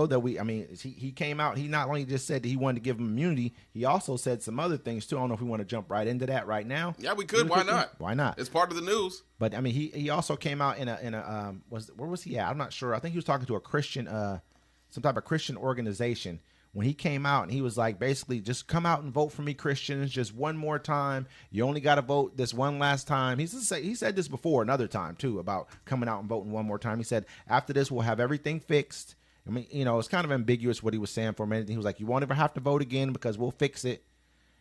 that he came out. He not only just said that he wanted to give him immunity, he also said some other things too. I don't know if we want to jump right into that right now. Yeah, we could. Why not? Why not? It's part of the news. But I mean, he also came out in a where was he at? I'm not sure. I think he was talking to a Christian, some type of Christian organization. When he came out and he was like, basically, just come out and vote for me, Christians, just one more time. You only got to vote this one last time. He said this before another time too about coming out and voting one more time. He said after this we'll have everything fixed. I mean, it's kind of ambiguous what he was saying for a minute. He was like, you won't ever have to vote again because we'll fix it.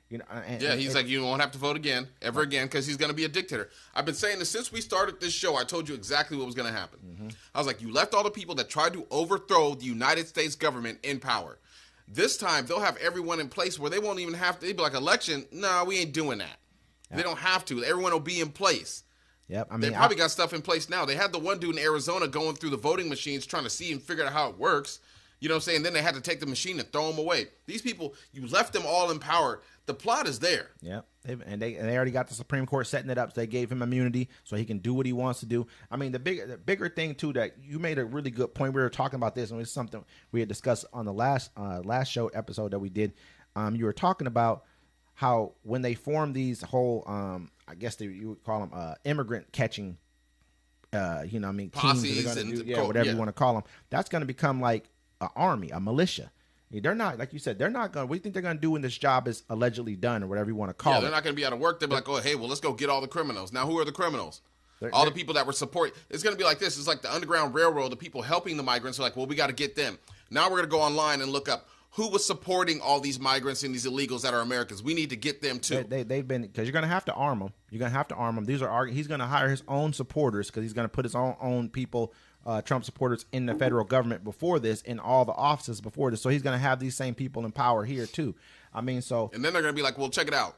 He's like, you won't have to vote again, ever again, because he's going to be a dictator. I've been saying this since we started this show. I told you exactly what was going to happen. Mm-hmm. I was like, you left all the people that tried to overthrow the United States government in power. This time, they'll have everyone in place where they won't even have to. They'd be like, election, no, we ain't doing that. Yep. They don't have to. Everyone will be in place. Yep. I mean, they probably got stuff in place now. They had the one dude in Arizona going through the voting machines trying to see and figure out how it works. You know what I'm saying? Then they had to take the machine and throw them away. These people, you left them all in power. The plot is there. Yeah, and they already got the Supreme Court setting it up. So they gave him immunity so he can do what he wants to do. I mean, the bigger thing too, that you made a really good point. We were talking about this, and it's something we had discussed on the last show episode that we did. You were talking about how when they form these whole, I guess you would call them immigrant catching, teams posses that they're going to do, whatever you want to call them. That's going to become like an army, a militia. They're not, like you said, they're not going to, what do you think they're going to do when this job is allegedly done or whatever you want to call it? They're not going to be out of work. They'll be like, oh, hey, well, let's go get all the criminals. Now, who are the criminals? All the people that were support. It's going to be like this. It's like the Underground Railroad. The people helping the migrants are like, well, we got to get them. Now we're going to go online and look up who was supporting all these migrants and these illegals that are Americans. We need to get them too. They've been, because you're going to have to arm them. You're going to have to arm them. He's going to hire his own supporters because he's going to put his own people, Trump supporters, in the federal government before this, in all the offices before this. So he's going to have these same people in power here too. I mean, so. And then they're going to be like, well, check it out.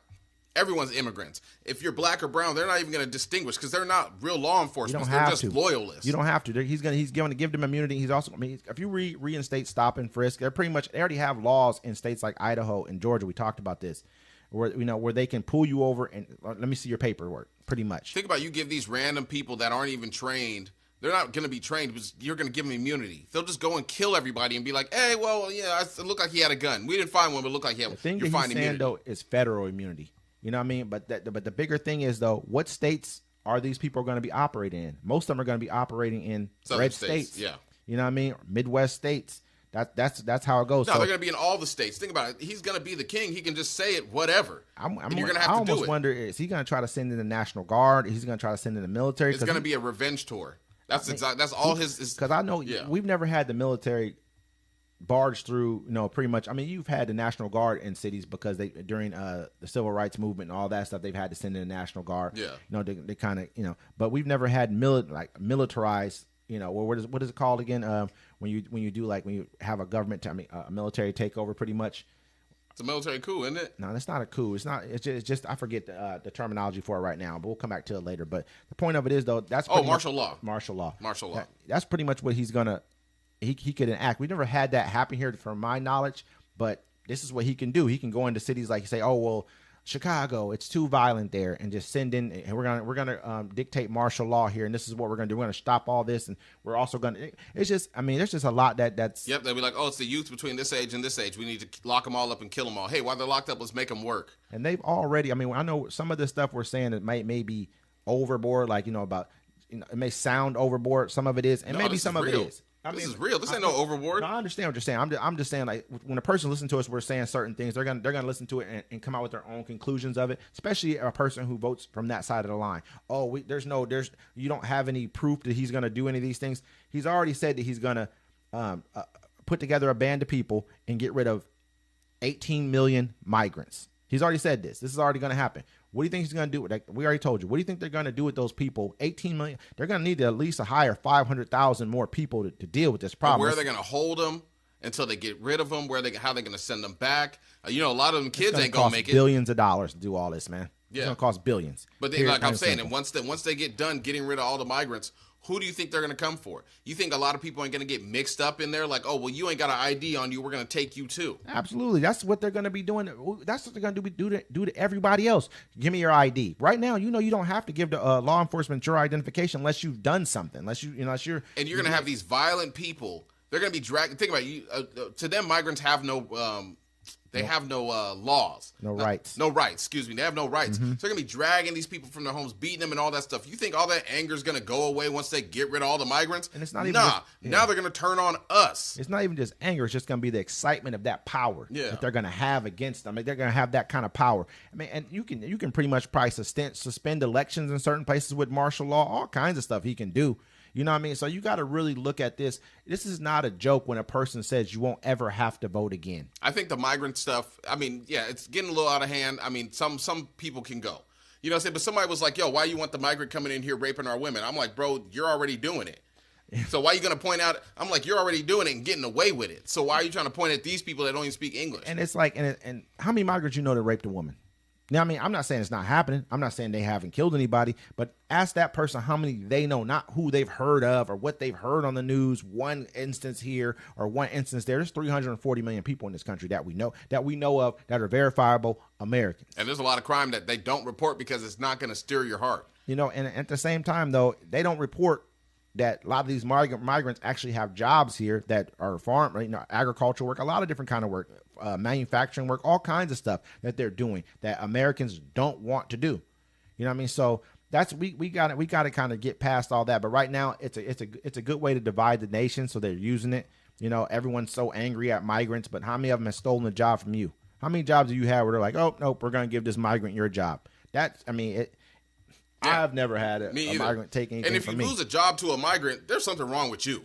Everyone's immigrants. If you're black or brown, they're not even going to distinguish because they're not real law enforcement. They're just loyalists. You don't have to. He's going to give them immunity. He's also, I mean, if you reinstate stop and frisk, they already have laws in states like Idaho and Georgia. We talked about this, where they can pull you over and let me see your paperwork. Pretty much. Think about, you give these random people that aren't even trained. They're not going to be trained because you're going to give them immunity. They'll just go and kill everybody and be like, hey, well, yeah, it looked like he had a gun. We didn't find one, but it looked like he had one. The thing that he's saying, though, is federal immunity. You know what I mean? But the bigger thing is, though, what states are these people going to be operating in? Most of them are going to be operating in red states. Yeah. You know what I mean? Midwest states. That's how it goes. No, they're going to be in all the states. Think about it. He's going to be the king. He can just say it, whatever. And you're going to have to do it. I almost wonder, is he going to try to send in the National Guard? He's going to try to send in the military? It's going to be a revenge tour. That's all his. Because I know we've never had the military barge through, pretty much. I mean, you've had the National Guard in cities because during the civil rights movement and all that stuff, they've had to send in the National Guard. Yeah. They kind of, but we've never had militarized, what is it called again? When you have a government, a military takeover, pretty much. It's a military coup, isn't it? No, that's not a coup. It's not. It's just I forget the terminology for it right now, but we'll come back to it later. But the point of it is, though, that's martial law. Martial law. Martial law. That's pretty much what he's gonna. He could enact. We've never had that happen here, from my knowledge, but this is what he can do. He can go into cities like, say, oh well, Chicago, it's too violent there, and just send in, and we're gonna dictate martial law here, and this is what we're gonna do. We're gonna stop all this, and we're also gonna. It's just, I mean, there's just a lot that's. Yep, they'll be like, oh, it's the youth between this age and this age. We need to lock them all up and kill them all. Hey, while they're locked up, let's make them work. And they've already. I mean, I know some of the stuff we're saying that may be overboard, like about. It may sound overboard. Some of it is, and maybe some of it is. This is real. This ain't no overboard. No, I understand what you're saying. I'm just saying, like, when a person listens to us, we're saying certain things. They're gonna listen to it and come out with their own conclusions of it. Especially a person who votes from that side of the line. Oh, you don't have any proof that he's gonna do any of these things. He's already said that he's gonna put together a band of people and get rid of 18 million migrants. He's already said this. This is already gonna happen. What do you think he's going to do? Like we already told you. What do you think they're going to do with those people? 18 million. They're going to need to at least hire 500,000 more people to deal with this problem. But where are they going to hold them until they get rid of them? How are they going to send them back? A lot of them kids ain't going to make it. Billions of dollars to do all this, man. Yeah. It's going to cost billions. But then, like I'm saying, and once they get done getting rid of all the migrants, who do you think they're going to come for? You think a lot of people ain't going to get mixed up in there? Like, oh, well, you ain't got an ID on you. We're going to take you too. Absolutely. That's what they're going to be doing. That's what they're going to do to everybody else. Give me your ID. Right now, you don't have to give the law enforcement your identification unless you've done something. Unless you're. And you're going to have these violent people They're going to be dragged. Think about it. To them, migrants have no laws. No rights. No rights. Excuse me. They have no rights. Mm-hmm. So they're going to be dragging these people from their homes, beating them and all that stuff. You think all that anger is going to go away once they get rid of all the migrants? And it's not even Now they're going to turn on us. It's not even just anger. It's just going to be the excitement of that power that they're going to have against them. I mean, they're going to have that kind of power. I mean, and you can pretty much probably suspend elections in certain places with martial law, all kinds of stuff he can do. You know what I mean? So you got to really look at this. This is not a joke when a person says you won't ever have to vote again. I think the migrant stuff, I mean, yeah, it's getting a little out of hand. I mean, some people can go. You know what I'm saying? But somebody was like, yo, why you want the migrant coming in here raping our women? I'm like, bro, you're already doing it. So why are you going to point out? I'm like, you're already doing it and getting away with it. So why are you trying to point at these people that don't even speak English? And it's like, and how many migrants you know that raped a woman? Now, I mean, I'm not saying it's not happening. I'm not saying they haven't killed anybody, but ask that person how many they know, not who they've heard of or what they've heard on the news. One instance here or one instance there. There's 340 million people in this country that we know of that are verifiable Americans. And there's a lot of crime that they don't report because it's not going to stir your heart. You know, and at the same time, though, they don't report that a lot of these migrants actually have jobs here that are agricultural work, a lot of different kind of work, manufacturing work, all kinds of stuff that they're doing that Americans don't want to do. You know what I mean? So that's we got to kind of get past all that. But right now, it's a good way to divide the nation. So they're using it. You know, everyone's so angry at migrants, but how many of them have stolen a job from you? How many jobs do you have where they're like, oh nope, we're going to give this migrant your job? I've never had a migrant take anything from me. And if you lose a job to a migrant, there's something wrong with you.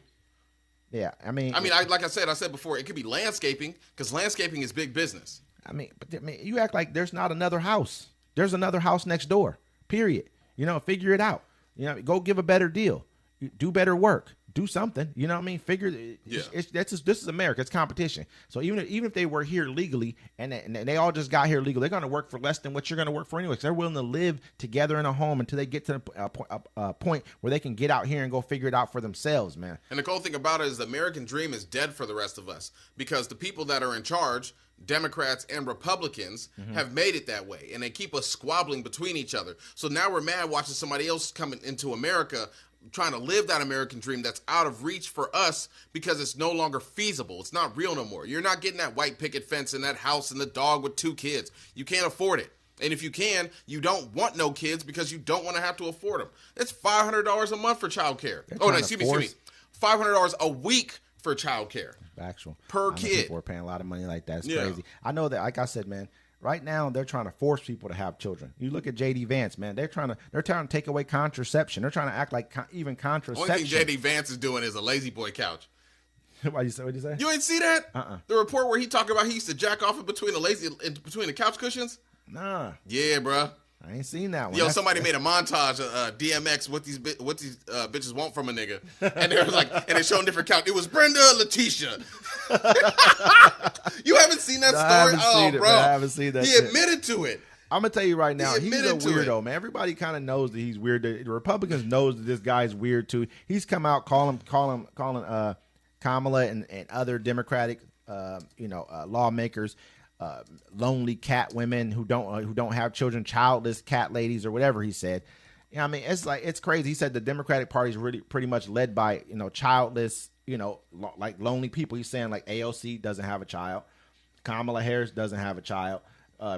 Yeah, like I said before, it could be landscaping because landscaping is big business. But you act like there's not another house. There's another house next door. Period. You know, figure it out. You know, go give a better deal. Do better work. Do something. You know what I mean? This is America. It's competition. So even if they were here legally and they all just got here legally, they're going to work for less than what you're going to work for anyway. Because they're willing to live together in a home until they get to a point where they can get out here and go figure it out for themselves, man. And the cool thing about it is the American dream is dead for the rest of us because the people that are in charge, Democrats and Republicans, have made it that way, and they keep us squabbling between each other. So now we're mad watching somebody else coming into America trying to live that American dream that's out of reach for us because it's no longer feasible. It's not real no more. You're not getting that white picket fence and that house and the dog with 2 kids. You can't afford it. And if you can, you don't want no kids because you don't want to have to afford them. It's $500 a month for childcare. Excuse me. $500 a week for childcare. Actual. Per kid. People are paying a lot of money like that. It's crazy. I know that, like I said, man, right now, they're trying to force people to have children. You look at J.D. Vance, man. They're trying to take away contraception. They're trying to act like even contraception. Only thing J.D. Vance is doing is a lazy boy couch. What'd you say? You ain't see that? The report where he talking about he used to jack off in between the couch cushions? Nah. Yeah, bruh. I ain't seen that one. Yo, somebody made a montage of DMX what these bitches want from a nigga, and they was like, and they showing different count. It was Brenda, Letitia. You haven't seen that story, bro? I haven't seen that. He admitted to it. I'm gonna tell you right now, he's a weirdo, man. Everybody kind of knows that he's weird. The Republicans knows that this guy's weird too. He's come out calling Kamala and other Democratic, lawmakers. Lonely cat women who don't have children, childless cat ladies or whatever he said. You know, I mean, it's crazy. He said the Democratic Party is really pretty much led by childless, like lonely people. He's saying like AOC doesn't have a child, Kamala Harris doesn't have a child,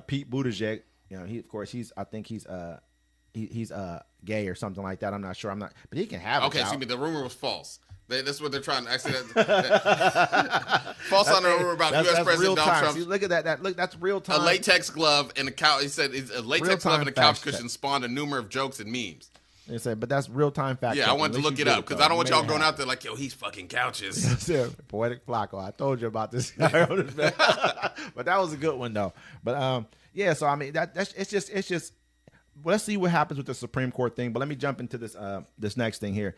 Pete Buttigieg, I think he's gay or something like that. I'm not sure. But he can have a child. Okay, excuse me. The rumor was false. That's what they're trying to actually. False on the rumor about U.S. President Donald Trump. See, look at that. Look, that's real time. A latex glove and a couch. He said a latex glove and a couch cushion spawned a number of jokes and memes. They said, but that's real time fact. Yeah, I wanted to look it up because I don't want y'all going out there like, yo, he's fucking couches. Poetic Flacco. I told you about this guy. But that was a good one though. But yeah. So I mean, it's just. Well, let's see what happens with the Supreme Court thing. But let me jump into this next thing here.